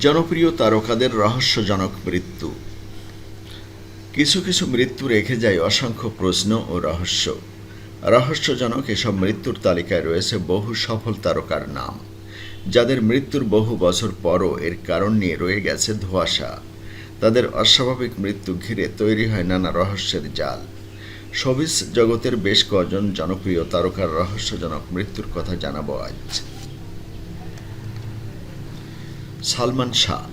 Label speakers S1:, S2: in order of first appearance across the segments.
S1: জনপ্রিয় তারকাদের রহস্যজনক মৃত্যু। কিছু কিছু মৃত্যু রেখে যায় অসংখ্য প্রশ্ন ও রহস্য। রহস্যজনক এসব মৃত্যুর তালিকায় রয়েছে বহু সফল তারকার নাম, যাদের মৃত্যুর বহু বছর পরও এর কারণ নিয়ে রয়ে গেছে ধোঁয়াশা। তাদের অস্বাভাবিক মৃত্যু ঘিরে তৈরি হয় নানা রহস্যের জাল। শোবিজ জগতের বেশ কজন জনপ্রিয় তারকার রহস্যজনক মৃত্যুর কথা জানাবো আজ। সালমান শাহ।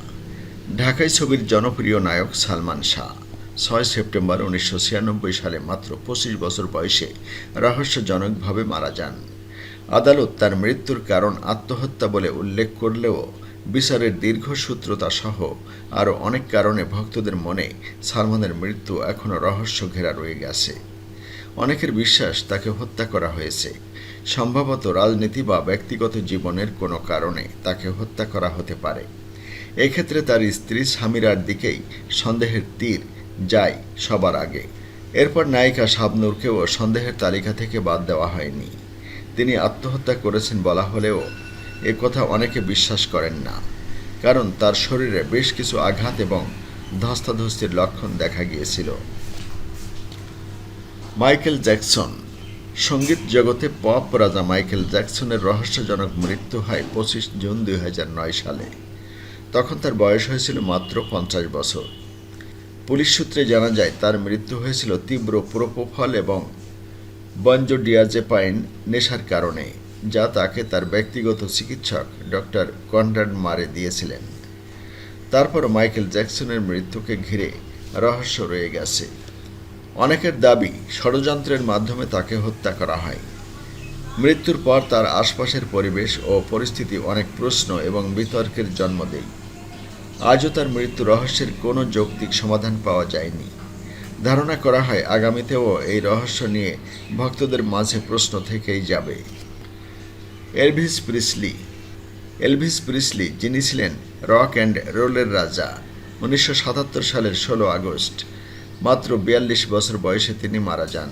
S1: ঢাকাই ছবির জনপ্রিয় নায়ক সালমান শাহ ৬ সেপ্টেম্বর ১৯৯৬ সালে মাত্র ২৫ বছর বয়সে রহস্যজনকভাবে মারা যান। আদালত তার মৃত্যুর কারণ আত্মহত্যা বলে উল্লেখ করলেও বিচারের দীর্ঘসূত্রতা সহ আরও অনেক কারণে ভক্তদের মনে সালমানের মৃত্যু এখনও রহস্য ঘেরা রয়ে গেছে। অনেকের বিশ্বাস তাকে হত্যা করা হয়েছে, সম্ভবত রাজনীতি বা ব্যক্তিগত জীবনের কোনো কারণে তাকে হত্যা করা হতে পারে। এক্ষেত্রে তার স্ত্রী সামিরার দিকেই সন্দেহের তীর যায় সবার আগে। এরপর নায়িকা শাবনূরকেও সন্দেহের তালিকা থেকে বাদ দেওয়া হয়নি। তিনি আত্মহত্যা করেছেন বলা হলেও কথা অনেকে বিশ্বাস করেন না, কারণ তার শরীরে বেশ কিছু আঘাত এবং ধস্তাধস্তির লক্ষণ দেখা গিয়েছিল। Michael Jackson. সঙ্গীত জগতে পপ রাজা মাইকেল জ্যাকসনের রহস্যজনক মৃত্যু হয় ২৫ জুন ২০০৯ সালে। তখন তার বয়স হয়েছিল মাত্র ৫০ বছর। পুলিশ সূত্রে জানা যায় তার মৃত্যু হয়েছিল তীব্র প্রোপোফল এবং বেনজোডিয়াজেপাইন নেশার কারণে, যা তাকে তার ব্যক্তিগত চিকিৎসক ডক্টর কনরাড মারে দিয়েছিলেন। তারপর মাইকেল জ্যাকসনের মৃত্যুকে ঘিরে রহস্য রয়ে গেছে। অনেকের দাবি ষড়যন্ত্রের মাধ্যমে তাকে হত্যা করা হয়। মৃত্যুর পর তার আশপাশের পরিবেশ ও পরিস্থিতি অনেক প্রশ্ন এবং বিতর্কের জন্ম দেয়। আজও তার মৃত্যু রহস্যের কোনো যৌক্তিক সমাধান পাওয়া যায়নি। ধারণা করা হয় আগামীতেও এই রহস্য নিয়ে ভক্তদের মাঝে প্রশ্ন থেকেই যাবে। Elvis Presley. এলভিস প্রিসলি, যিনি ছিলেন রক অ্যান্ড রোলের রাজা, ১৯৭৭ সালের ১৬ আগস্ট মাত্র ৪২ বছর বয়সে তিনি মারা যান।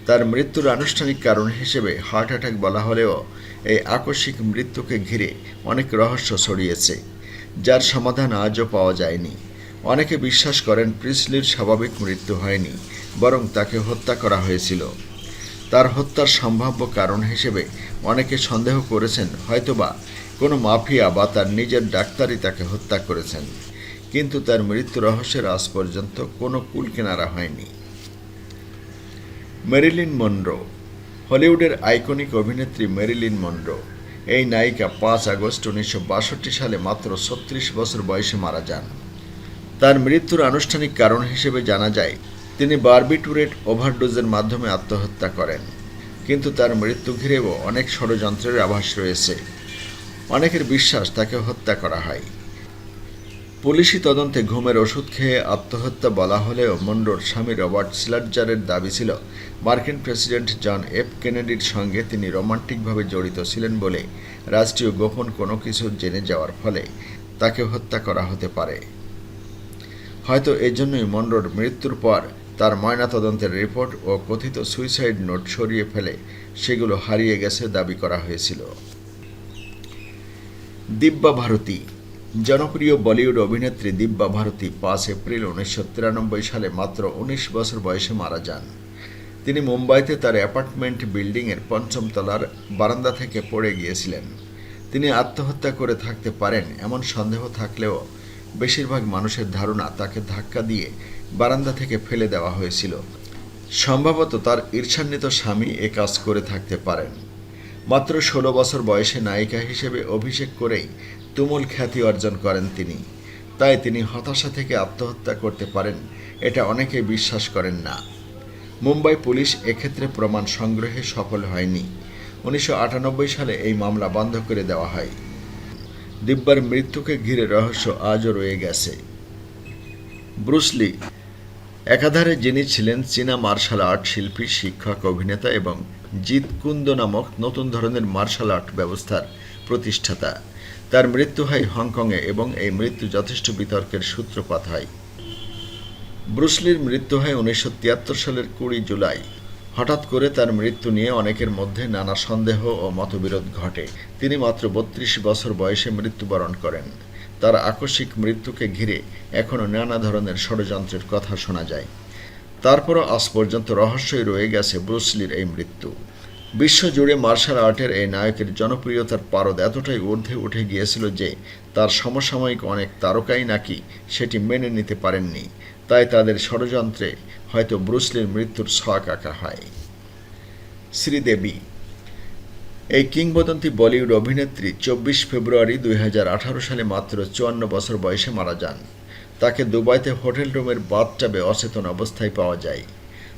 S1: তার মৃত্যুর আনুষ্ঠানিক কারণ হিসেবে হার্ট অ্যাটাক বলা হলেও এই আকস্মিক মৃত্যুকে ঘিরে অনেক রহস্য ছড়িয়েছে, যার সমাধান আজও পাওয়া যায়নি। অনেকে বিশ্বাস করেন প্রিসলির স্বাভাবিক মৃত্যু হয়নি, বরং তাকে হত্যা করা হয়েছিল। তার হত্যার সম্ভাব্য কারণ হিসেবে অনেকে সন্দেহ করেছেন হয়তোবা কোনো মাফিয়া বা তার নিজের ডাক্তারই তাকে হত্যা করেছেন, কিন্তু তার মৃত্যু রহস্যের আজ পর্যন্ত কোনো কুলকিনারা হয়নি। Marilyn Munro. হলিউডের আইকনিক অভিনেত্রী মেরিলিন মনরো, এই নায়িকা ৫ আগস্ট ১৯৬২ সালে মাত্র ৩৬ বছর বয়সে মারা যান। তার মৃত্যুর আনুষ্ঠানিক কারণ হিসেবে জানা যায় তিনি বারবিটুরেট ওভারডোজের মাধ্যমে আত্মহত্যা করেন, কিন্তু তার মৃত্যু ঘিরেও অনেক ষড়যন্ত্রের আভাস রয়েছে। অনেকের বিশ্বাস তাকে হত্যা করা হয়। পুলিশি তদন্তে ঘুমের ওষুধ খেয়ে আত্মহত্যা বলা হলেও মনরোর স্বামী রবার্ট স্লাটজারের দাবি ছিল মার্কিন প্রেসিডেন্ট জন এফ কেনেডির সঙ্গে তিনি রোমান্টিকভাবে জড়িত ছিলেন বলে রাষ্ট্রীয় গোপন কোনো কিছু জেনে যাওয়ার ফলে তাকে হত্যা করা হতে পারে। হয়তো এজন্যই মনরোর মৃত্যুর পর তার ময়নাতদন্তের রিপোর্ট ও কথিত সুইসাইড নোট সরিয়ে ফেলে সেগুলো হারিয়ে গেছে দাবি করা হয়েছিল। দিব্যা ভারতী। জনপ্রিয় বলিউড অভিনেত্রী দিব্যা ভারতী ৫ এপ্রিল ১৯৯৩ সালে মাত্র ১৯ বছর বয়সে মারা যান। তিনি মুম্বাইতে তার অ্যাপার্টমেন্ট বিল্ডিংয়ের ৫ম তলার বারান্দা থেকে পড়ে গিয়েছিলেন। তিনি আত্মহত্যা করে থাকতে পারেন এমন সন্দেহ থাকলেও বেশিরভাগ মানুষের ধারণা তাকে ধাক্কা দিয়ে বারান্দা থেকে ফেলে দেওয়া হয়েছিল। সম্ভবত তার ঈর্ষান্বিত স্বামী এ কাজ করে থাকতে পারেন। মাত্র ১৬ বছর বয়সে নায়িকা হিসেবে অভিষেক করেই তুমুল খ্যাতি অর্জন করেন তিনি। তাই তিনি হতাশা থেকে আত্মহত্যা করতে পারেন এটা অনেকেই বিশ্বাস করেন না। মুম্বাই পুলিশ এক্ষেত্রে প্রমাণ সংগ্রহে সফল হয়নি। ১৯৯৮ সালে এই মামলা বন্ধ করে দেওয়া হয়। দিব্যার মৃত্যুকে ঘিরে রহস্য আজও রয়ে গেছে। ব্রুসলি। একাধারে যিনি ছিলেন চীনা মার্শাল আর্ট শিল্পী, শিক্ষক, অভিনেতা এবং জিত কুন্দো নামক নতুন ধরনের মার্শাল আর্ট ব্যবস্থার প্রতিষ্ঠাতা। তার মৃত্যু হয় হংকংয়ে এবং এই মৃত্যু যথেষ্ট বিতর্কের সূত্রপাত হয়। ব্রুসলির মৃত্যু হয় ১৯৭৩ সালের ২০ জুলাই। হঠাৎ করে তার মৃত্যু নিয়ে অনেকের মধ্যে নানা সন্দেহ ও মতবিরোধ ঘটে। তিনি মাত্র ৩২ বছর বয়সে মৃত্যুবরণ করেন। তার আকস্মিক মৃত্যুকে ঘিরে এখনও নানা ধরনের ষড়যন্ত্রের কথা শোনা যায়। তারপরও আজ পর্যন্ত রহস্যই রয়ে গেছে ব্রুস লির এই মৃত্যু। বিশ্বজুড়ে মার্শাল আর্টের এই নায়কের জনপ্রিয়তার পারদ এতটাই ঊর্ধ্বে উঠে গিয়েছিল যে তার সমসাময়িক অনেক তারকাই নাকি সেটি মেনে নিতে পারেননি। তাই তাদের ষড়যন্ত্রে হয়তো ব্রুস লির মৃত্যুর ছক আঁকা হয়। শ্রীদেবী এই কিংবদন্তি বলিউড অভিনেত্রী 24 ফেব্রুয়ারি 2018 সালে মাত্র 54 বছর বয়সে মারা যান। তাকে দুবাইতে হোটেল রুমের বাথটাবে অচেতন অবস্থায় পাওয়া যায়।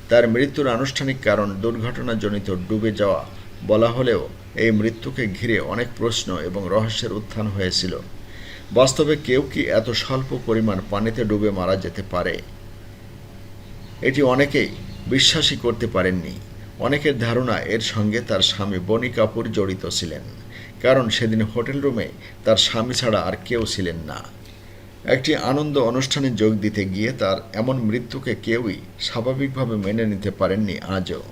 S1: তার মৃত্যুর আনুষ্ঠানিক কারণ দুর্ঘটনাজনিত ডুবে যাওয়া বলা হলেও এই মৃত্যুকে ঘিরে অনেক প্রশ্ন এবং রহস্যের উত্থান হয়েছিল। বাস্তবে কেউ কি এত স্বল্প পরিমাণ পানিতে ডুবে মারা যেতে পারে? এটি অনেকেই বিশ্বাসই করতে পারেননি। অনেকের ধারণা এর সঙ্গে তার স্বামী বনি কাপুর জড়িত ছিলেন, কারণ সেদিন হোটেল রুমে তার স্বামী ছাড়া আর কেউ ছিলেন না। একটি আনন্দ অনুষ্ঠানে যোগ দিতে গিয়ে তার এমন মৃত্যুকে কেউই স্বাভাবিকভাবে মেনে নিতে পারেননি আজও।